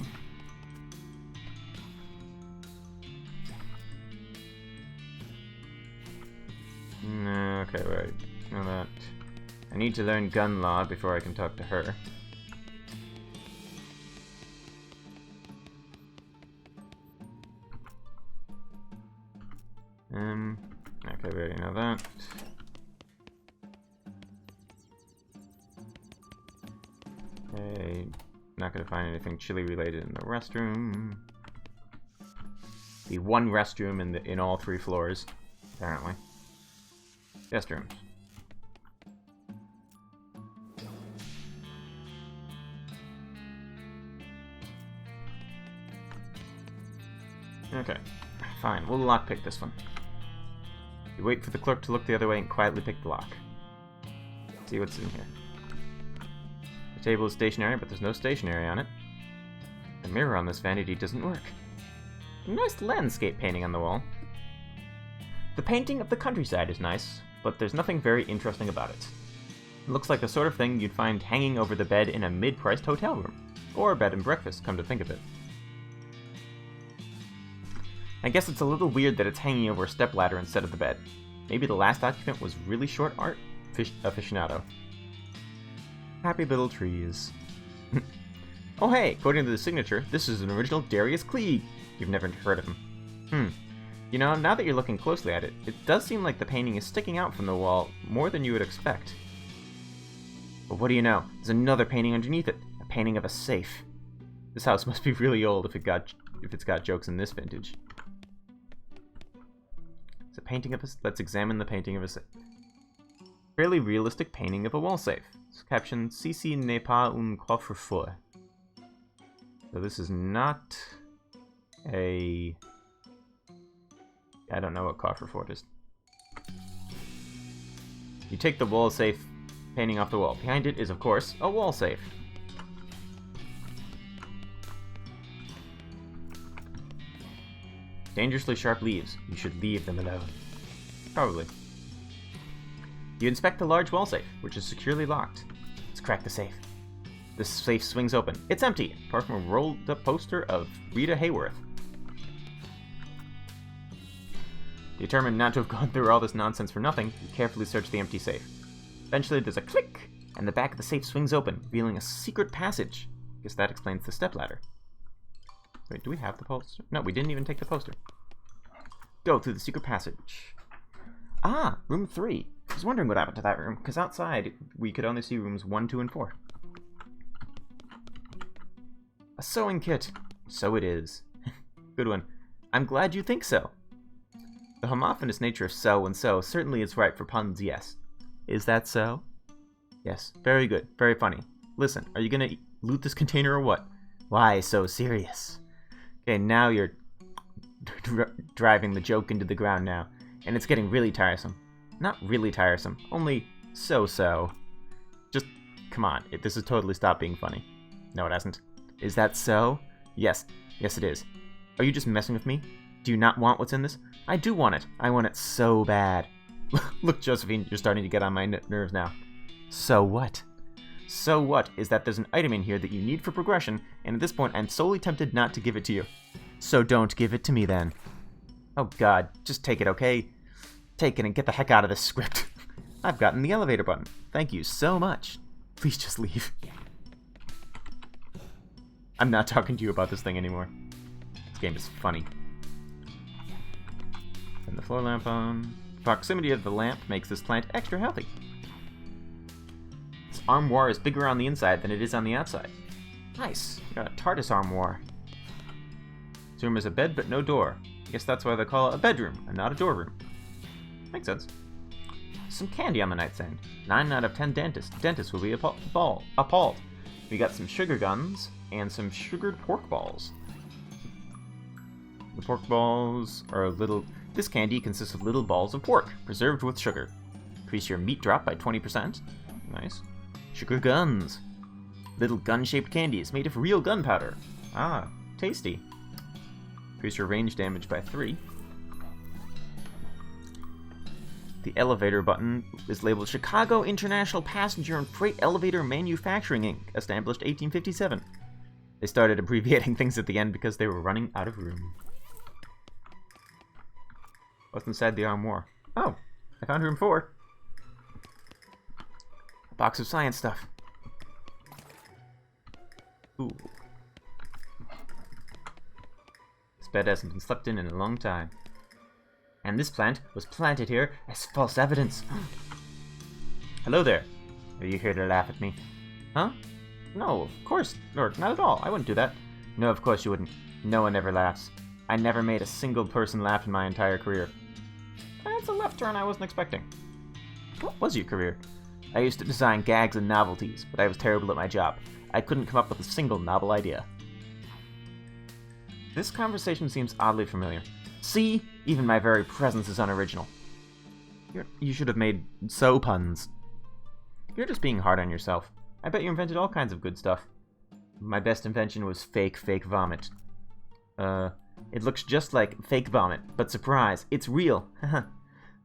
Speaker 1: Okay, right. Now that... I need to learn gun law before I can talk to her. Okay, we already know that. Okay, not gonna find anything chili related in the restroom. The one restroom in all 3 floors, apparently. Guest rooms. Okay, fine. We'll lockpick this one. You wait for the clerk to look the other way and quietly pick the lock. See what's in here. The table is stationary, but there's no stationery on it. The mirror on this vanity doesn't work. A nice landscape painting on the wall. The painting of the countryside is nice, but there's nothing very interesting about it. It looks like the sort of thing you'd find hanging over the bed in a mid-priced hotel room. Or a bed and breakfast, come to think of it. I guess it's a little weird that it's hanging over a stepladder instead of the bed. Maybe the last occupant was really short art aficionado. Happy little trees. Oh hey, according to the signature, this is an original Darius Klieg. You've never heard of him. You know, now that you're looking closely at it, it does seem like the painting is sticking out from the wall more than you would expect. But what do you know? There's another painting underneath it. A painting of a safe. This house must be really old if it's got jokes in this vintage. It's a painting of a... Let's examine the painting of a safe. Fairly realistic painting of a wall safe. It's captioned, Ceci n'est pas un coffre-fort. So this is not a... I don't know what coffre-fort is. You take the wall safe painting off the wall. Behind it is, of course, a wall safe. Dangerously sharp leaves. You should leave them alone. Probably. You inspect the large wall safe, which is securely locked. Let's crack the safe. The safe swings open. It's empty, apart from a rolled-up poster of Rita Hayworth. Determined not to have gone through all this nonsense for nothing, you carefully search the empty safe. Eventually, there's a click, and the back of the safe swings open, revealing a secret passage. Guess that explains the stepladder. Wait, do we have the poster? No, we didn't even take the poster. Go through the secret passage. Ah, room 3. I was wondering what happened to that room, because outside we could only see rooms 1, 2, and 4. A sewing kit. So it is. Good one. I'm glad you think so. The homophonous nature of so and so certainly is ripe for puns, yes. Is that so? Yes. Very good. Very funny. Listen, are you gonna loot this container or what? Why so serious? Okay, now you're driving the joke into the ground now, and it's getting really tiresome. Not really tiresome, only so-so. Just, come on, this has totally stopped being funny. No, it hasn't. Is that so? Yes. Yes, it is. Are you just messing with me? Do you not want what's in this? I do want it. I want it so bad. Look, Josephine, you're starting to get on my nerves now. So what? So what is that there's an item in here that you need for progression, and at this point I'm solely tempted not to give it to you. So don't give it to me then. Oh god, just take it, okay? Take it and get the heck out of this script. I've gotten the elevator button. Thank you so much. Please just leave. I'm not talking to you about this thing anymore. This game is funny. Turn the floor lamp on. The proximity of the lamp makes this plant extra healthy. This armoire is bigger on the inside than it is on the outside. Nice. You got a TARDIS armoire. This room is a bed but no door. I guess that's why they call it a bedroom and not a door room. Makes sense. Some candy on the nightstand. 9 out of 10 dentists will be appalled. We got some sugar guns and some sugared pork balls. The pork balls are little... This candy consists of little balls of pork, preserved with sugar. Increase your meat drop by 20%. Nice. Sugar guns. Little gun-shaped candies made of real gunpowder. Ah, tasty. Increase your range damage by 3. The elevator button is labeled Chicago International Passenger and Freight Elevator Manufacturing Inc., established 1857. They started abbreviating things at the end because they were running out of room. What's inside the armoire? Oh, I found room 4. A box of science stuff. Ooh. This bed hasn't been slept in a long time. And this plant was planted here as false evidence. Hello there. Are you here to laugh at me? Huh? No, of course. Or not at all. I wouldn't do that. No, of course you wouldn't. No one ever laughs. I never made a single person laugh in my entire career. That's a left turn I wasn't expecting. What was your career? I used to design gags and novelties, but I was terrible at my job. I couldn't come up with a single novel idea. This conversation seems oddly familiar. See? Even my very presence is unoriginal. You should have made so puns. You're just being hard on yourself. I bet you invented all kinds of good stuff. My best invention was fake vomit. It looks just like fake vomit, but surprise, it's real.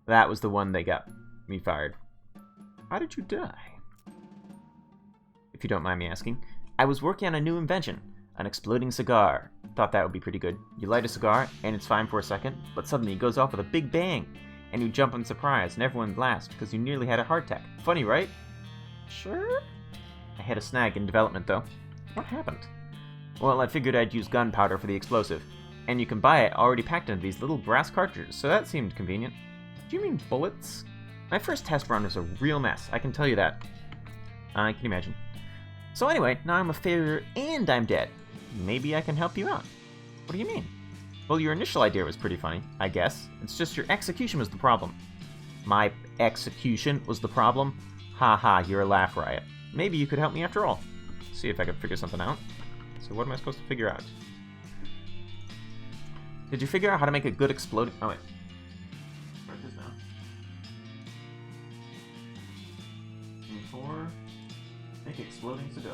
Speaker 1: That was the one they got me fired. How did you die? If you don't mind me asking. I was working on a new invention, an exploding cigar. Thought that would be pretty good. You light a cigar, and it's fine for a second, but suddenly it goes off with a big bang, and you jump in surprise, and everyone laughs because you nearly had a heart attack. Funny, right? Sure? I had a snag in development, though. What happened? Well, I figured I'd use gunpowder for the explosive, and you can buy it already packed into these little brass cartridges, so that seemed convenient. Do you mean bullets? My first test run was a real mess, I can tell you that. I can imagine. So anyway, now I'm a failure and I'm dead. Maybe I can help you out. What do you mean? Well, your initial idea was pretty funny, I guess. It's just your execution was the problem. My execution was the problem? Haha, you're a laugh riot. Maybe you could help me after all. See if I could figure something out. So what am I supposed to figure out? Did you figure out how to make a good exploding... Oh, wait. Write this down. 4. Make exploding cigar.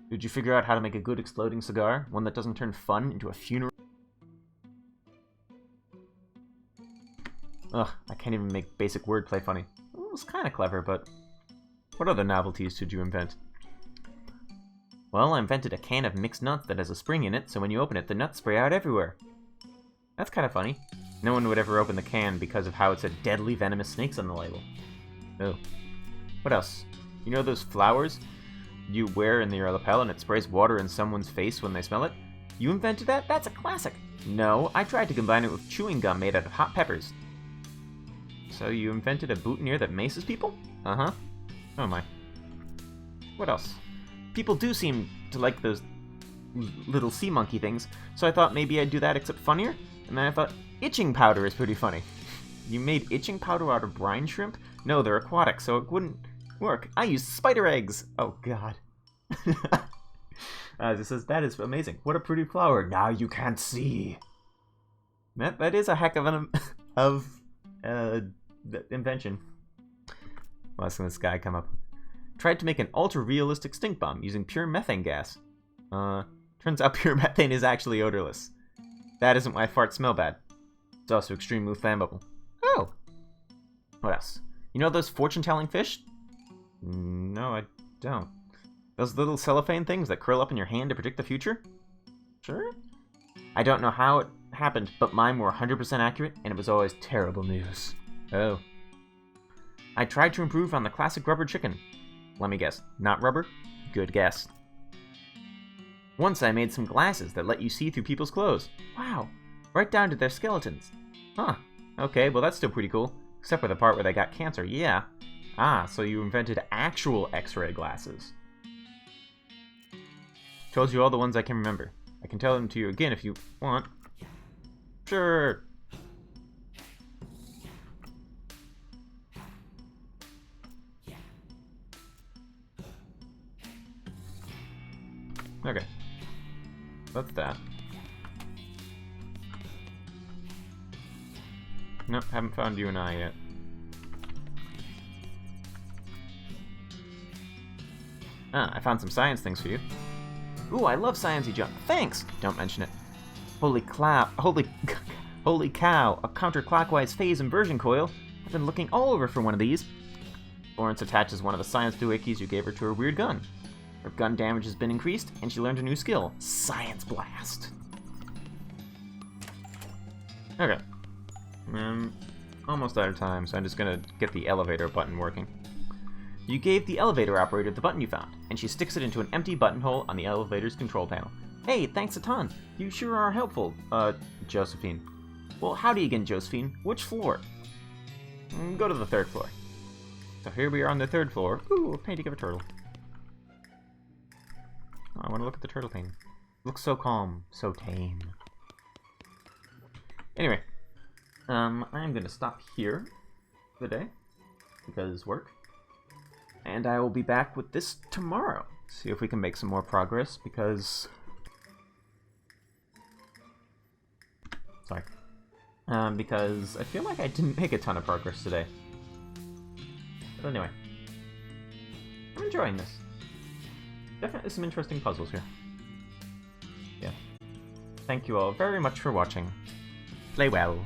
Speaker 1: Did you figure out how to make a good exploding cigar? One that doesn't turn fun into a funeral? Ugh, I can't even make basic wordplay funny. It was kind of clever, but what other novelties did you invent? Well, I invented a can of mixed nuts that has a spring in it, so when you open it, the nuts spray out everywhere. That's kind of funny. No one would ever open the can because of how it said deadly venomous snakes on the label. Oh. What else? You know those flowers you wear in your lapel and it sprays water in someone's face when they smell it? You invented that? That's a classic! No, I tried to combine it with chewing gum made out of hot peppers. So you invented a boutonniere that maces people? Uh-huh. Oh my. What else? People do seem to like those little sea monkey things, so I thought maybe I'd do that except funnier, and then I thought itching powder is pretty funny. You made itching powder out of brine shrimp? No, they're aquatic, so it wouldn't work. I used spider eggs! Oh god. This says, that is amazing. What a pretty flower. Now you can't see. That is a heck of an invention. Watching this guy come up. Tried to make an ultra-realistic stink bomb using pure methane gas. Turns out pure methane is actually odorless. That isn't why farts smell bad. It's also extremely flammable. Oh! What else? You know those fortune-telling fish? No, I don't. Those little cellophane things that curl up in your hand to predict the future? Sure? I don't know how it happened, but mine were 100% accurate, and it was always terrible news. Oh. I tried to improve on the classic rubber chicken. Let me guess. Not rubber? Good guess. Once I made some glasses that let you see through people's clothes. Wow. Right down to their skeletons. Huh. Okay, well that's still pretty cool. Except for the part where they got cancer, yeah. Ah, so you invented actual X-ray glasses. Told you all the ones I can remember. I can tell them to you again if you want. Sure. Okay. That's that. Nope, haven't found you and I yet. Ah, I found some science things for you. Ooh, I love sciencey junk. Thanks! Don't mention it. Holy cow, a counterclockwise phase inversion coil. I've been looking all over for one of these. Florence attaches one of the science doohickeys you gave her to her weird gun. Her gun damage has been increased, and she learned a new skill. Science Blast. Okay. Almost out of time, so I'm just gonna get the elevator button working. You gave the elevator operator the button you found, and she sticks it into an empty buttonhole on the elevator's control panel. Hey, thanks a ton. You sure are helpful, Josephine. Well, howdy again, Josephine. Which floor? Go to the 3rd floor. So here we are on the 3rd floor. Ooh, a painting of a turtle. Oh, I want to look at the turtle painting. Looks so calm, so tame. Anyway, I'm gonna stop here for the day, because work. And I will be back with this tomorrow. See if we can make some more progress, because... Sorry. Because I feel like I didn't make a ton of progress today. But anyway. I'm enjoying this. Definitely some interesting puzzles here. Yeah. Thank you all very much for watching. Play well.